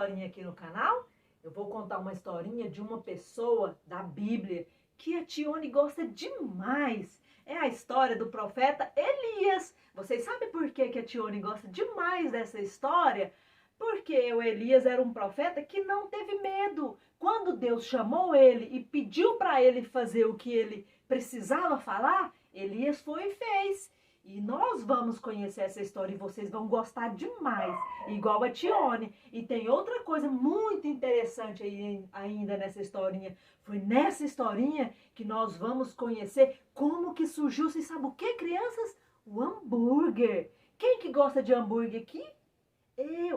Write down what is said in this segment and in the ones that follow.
historinha aqui no canal. Eu vou contar uma historinha de uma pessoa da Bíblia que a Tione gosta demais. É a história do profeta Elias. Vocês sabem por que a Tione gosta demais dessa história? Porque o Elias era um profeta que não teve medo. Quando Deus chamou ele e pediu para ele fazer o que ele precisava falar, Elias foi e fez. E nós vamos conhecer essa história e vocês vão gostar demais, igual a Tione. E tem outra coisa muito interessante aí, ainda nessa historinha. Foi nessa historinha que nós vamos conhecer como que surgiu, vocês sabem o que, crianças? O hambúrguer. Quem que gosta de hambúrguer aqui?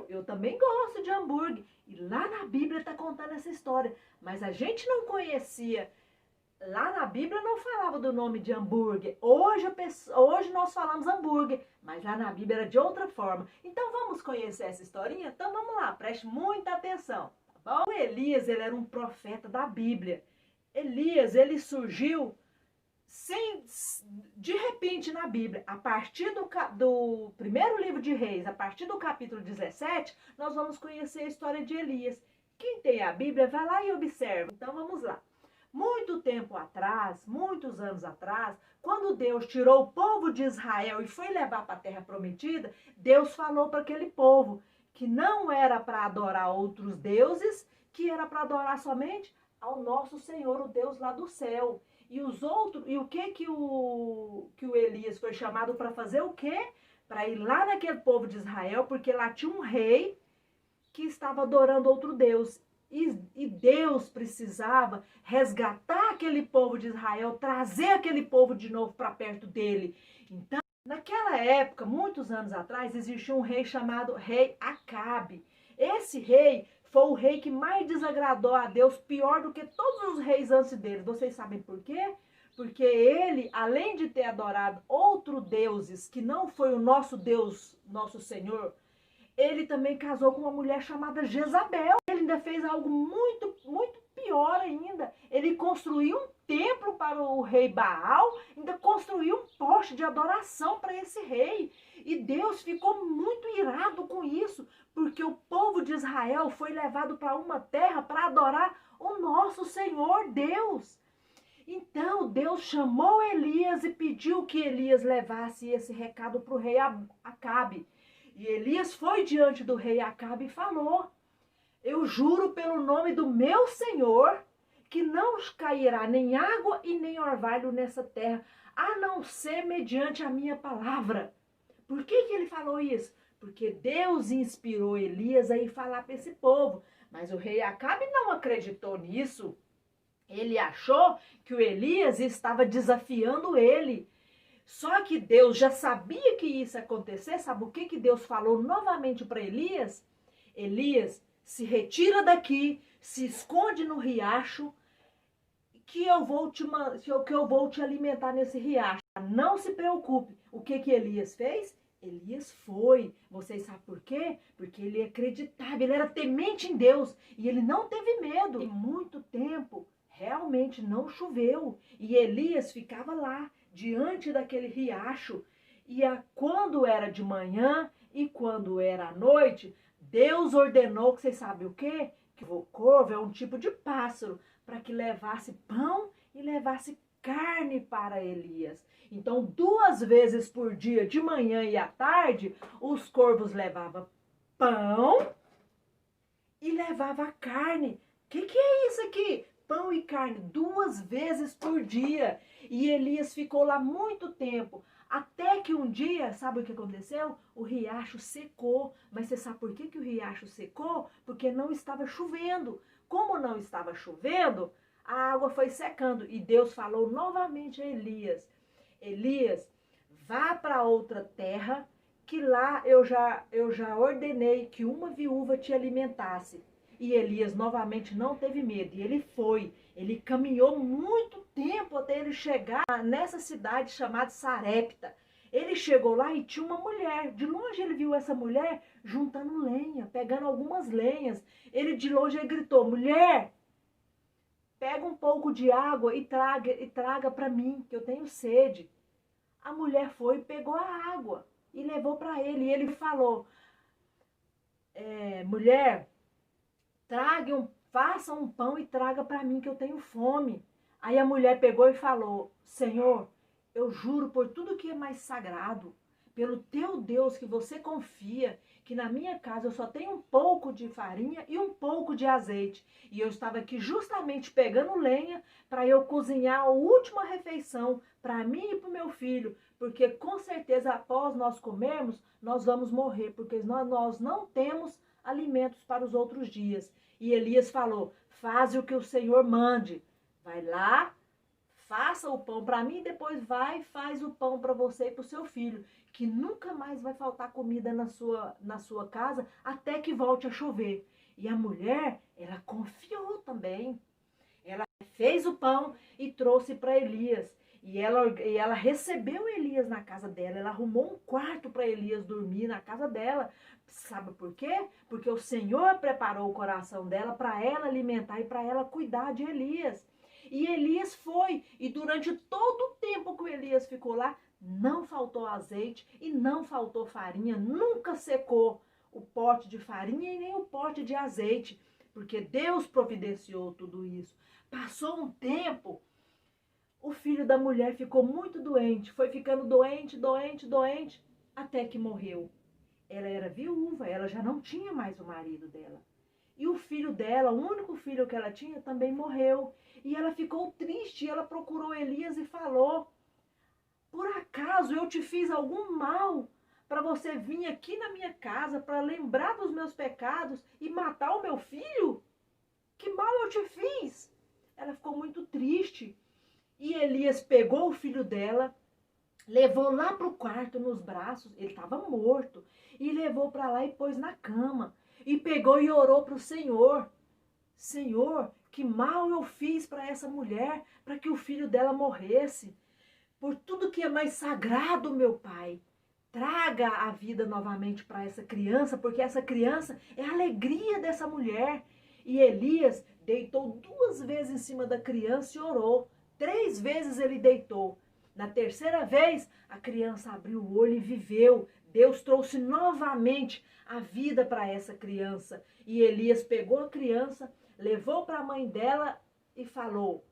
Eu também gosto de hambúrguer. E lá na Bíblia está contando essa história. Mas a gente não conhecia. Lá na Bíblia não falava do nome de hambúrguer. Hoje nós falamos hambúrguer, mas lá na Bíblia era de outra forma. Então vamos conhecer essa historinha? Então vamos lá, preste muita atenção, tá bom? O Elias, ele era um profeta da Bíblia. Elias, ele surgiu de repente na Bíblia. A partir do primeiro livro de Reis, a partir do capítulo 17, nós vamos conhecer a história de Elias. Quem tem a Bíblia, vai lá e observa. Então vamos lá. Muito tempo atrás, muitos anos atrás, quando Deus tirou o povo de Israel e foi levar para a terra prometida, Deus falou para aquele povo que não era para adorar outros deuses, que era para adorar somente ao nosso Senhor, o Deus lá do céu. E o que o Elias foi chamado para fazer o quê? Para ir lá naquele povo de Israel, porque lá tinha um rei que estava adorando outro Deus. E Deus precisava resgatar aquele povo de Israel, trazer aquele povo de novo para perto dele. Então, naquela época, muitos anos atrás, existia um rei chamado Rei Acabe. Esse rei foi o rei que mais desagradou a Deus, pior do que todos os reis antes dele. Vocês sabem por quê? Porque ele, além de ter adorado outros deuses, que não foi o nosso Deus, nosso Senhor, ele também casou com uma mulher chamada Jezabel. Ele ainda fez algo muito, muito pior ainda. Ele construiu um templo para o rei Baal, ainda construiu um poste de adoração para esse rei. E Deus ficou muito irado com isso, porque o povo de Israel foi levado para uma terra para adorar o nosso Senhor Deus. Então Deus chamou Elias e pediu que Elias levasse esse recado para o rei Acabe. E Elias foi diante do rei Acabe e falou: eu juro pelo nome do meu Senhor que não cairá nem água e nem orvalho nessa terra, a não ser mediante a minha palavra. Por que ele falou isso? Porque Deus inspirou Elias a ir falar para esse povo. Mas o rei Acabe não acreditou nisso. Ele achou que o Elias estava desafiando ele. Só que Deus já sabia que isso ia acontecer. Sabe o que Deus falou novamente para Elias? Elias, se retira daqui, se esconde no riacho, que eu vou te alimentar nesse riacho. Não se preocupe. O que Elias fez? Elias foi. Vocês sabem por quê? Porque ele acreditava, ele era temente em Deus e ele não teve medo. Em muito tempo, realmente não choveu e Elias ficava lá, diante daquele riacho. E quando era de manhã e quando era à noite, Deus ordenou, que vocês sabem o quê? Que o corvo é um tipo de pássaro, para que levasse pão e levasse carne para Elias. Então, 2 vezes por dia, de manhã e à tarde, os corvos levavam pão e levavam carne. O que é isso aqui? Pão e carne 2 vezes por dia. E Elias ficou lá muito tempo. Até que um dia, sabe o que aconteceu? O riacho secou. Mas você sabe por que o riacho secou? Porque não estava chovendo. Como não estava chovendo, a água foi secando. E Deus falou novamente a Elias: Elias, vá para outra terra, que lá eu já ordenei que uma viúva te alimentasse. E Elias novamente não teve medo. E ele foi. Ele caminhou muito tempo até ele chegar nessa cidade chamada Sarepta. Ele chegou lá e tinha uma mulher. De longe ele viu essa mulher juntando lenha, pegando algumas lenhas. Ele de longe ele gritou: mulher, pega um pouco de água e traga para mim, que eu tenho sede. A mulher foi e pegou a água e levou para ele. E ele falou: mulher, faça um pão e traga para mim que eu tenho fome. Aí a mulher pegou e falou, Senhor, eu juro por tudo que é mais sagrado, pelo teu Deus que você confia, que na minha casa eu só tenho um pouco de farinha e um pouco de azeite. E eu estava aqui justamente pegando lenha para eu cozinhar a última refeição para mim e para o meu filho, porque com certeza após nós comermos, nós vamos morrer, porque nós não temos alimentos para os outros dias. E Elias falou, faze o que o Senhor mande. Vai lá, faça o pão para mim e depois vai e faz o pão para você e para o seu filho, que nunca mais vai faltar comida na sua casa até que volte a chover. E a mulher, ela confiou também. Ela fez o pão e trouxe para Elias. E ela recebeu Elias na casa dela. Ela arrumou um quarto para Elias dormir na casa dela. Sabe por quê? Porque o Senhor preparou o coração dela para ela alimentar e para ela cuidar de Elias. E Elias foi. E durante todo o tempo que o Elias ficou lá, não faltou azeite e não faltou farinha. Nunca secou o pote de farinha e nem o pote de azeite. Porque Deus providenciou tudo isso. Passou um tempo, o filho da mulher ficou muito doente, foi ficando doente, até que morreu. Ela era viúva, ela já não tinha mais o marido dela. E o filho dela, o único filho que ela tinha, também morreu. E ela ficou triste, ela procurou Elias e falou, por acaso eu te fiz algum mal para você vir aqui na minha casa para lembrar dos meus pecados e matar o meu filho? Que mal eu te fiz? Ela ficou muito triste. E Elias pegou o filho dela, levou lá para o quarto nos braços, ele estava morto, e levou para lá e pôs na cama. E pegou e orou para o Senhor. Senhor, que mal eu fiz para essa mulher, para que o filho dela morresse. Por tudo que é mais sagrado, meu Pai, traga a vida novamente para essa criança, porque essa criança é a alegria dessa mulher. E Elias deitou 2 vezes em cima da criança e orou. 3 vezes ele deitou. Na terceira vez, a criança abriu o olho e viveu. Deus trouxe novamente a vida para essa criança. E Elias pegou a criança, levou para a mãe dela e falou,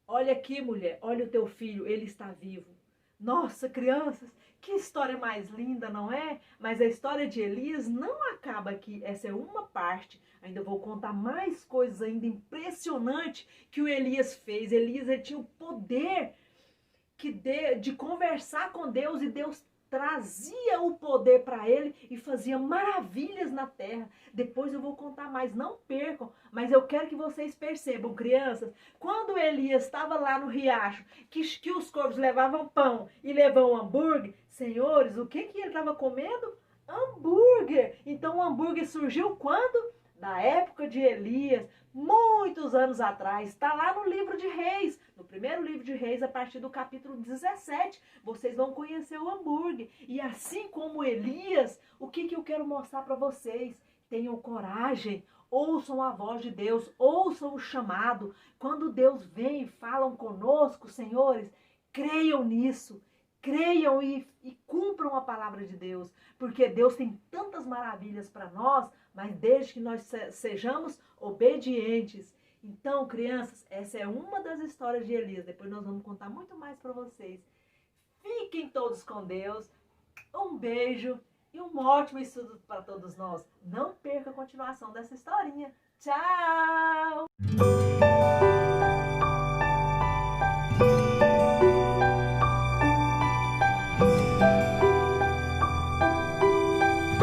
olha aqui, mulher, olha o teu filho, ele está vivo. Nossa, crianças, que história mais linda, não é? Mas a história de Elias não acaba aqui, essa é uma parte. Ainda vou contar mais coisas ainda impressionantes que o Elias fez. Elias ele tinha o poder de conversar com Deus e Deus trazia o poder para ele e fazia maravilhas na terra. Depois eu vou contar mais, não percam, mas eu quero que vocês percebam, crianças, quando Elias estava lá no riacho, que os corvos levavam pão e levavam hambúrguer, senhores, o que ele estava comendo? Hambúrguer! Então o hambúrguer surgiu quando? Da época de Elias, muitos anos atrás, está lá no livro de Reis, no primeiro livro de Reis, a partir do capítulo 17, vocês vão conhecer o hambúrguer. E assim como Elias, o que eu quero mostrar para vocês? Tenham coragem, ouçam a voz de Deus, ouçam o chamado. Quando Deus vem e falam conosco, senhores, creiam nisso. Creiam e cumpram a palavra de Deus, porque Deus tem tantas maravilhas para nós, mas desde que nós sejamos obedientes. Então, crianças, essa é uma das histórias de Elias. Depois nós vamos contar muito mais para vocês. Fiquem todos com Deus. Um beijo e um ótimo estudo para todos nós. Não perca a continuação dessa historinha. Tchau!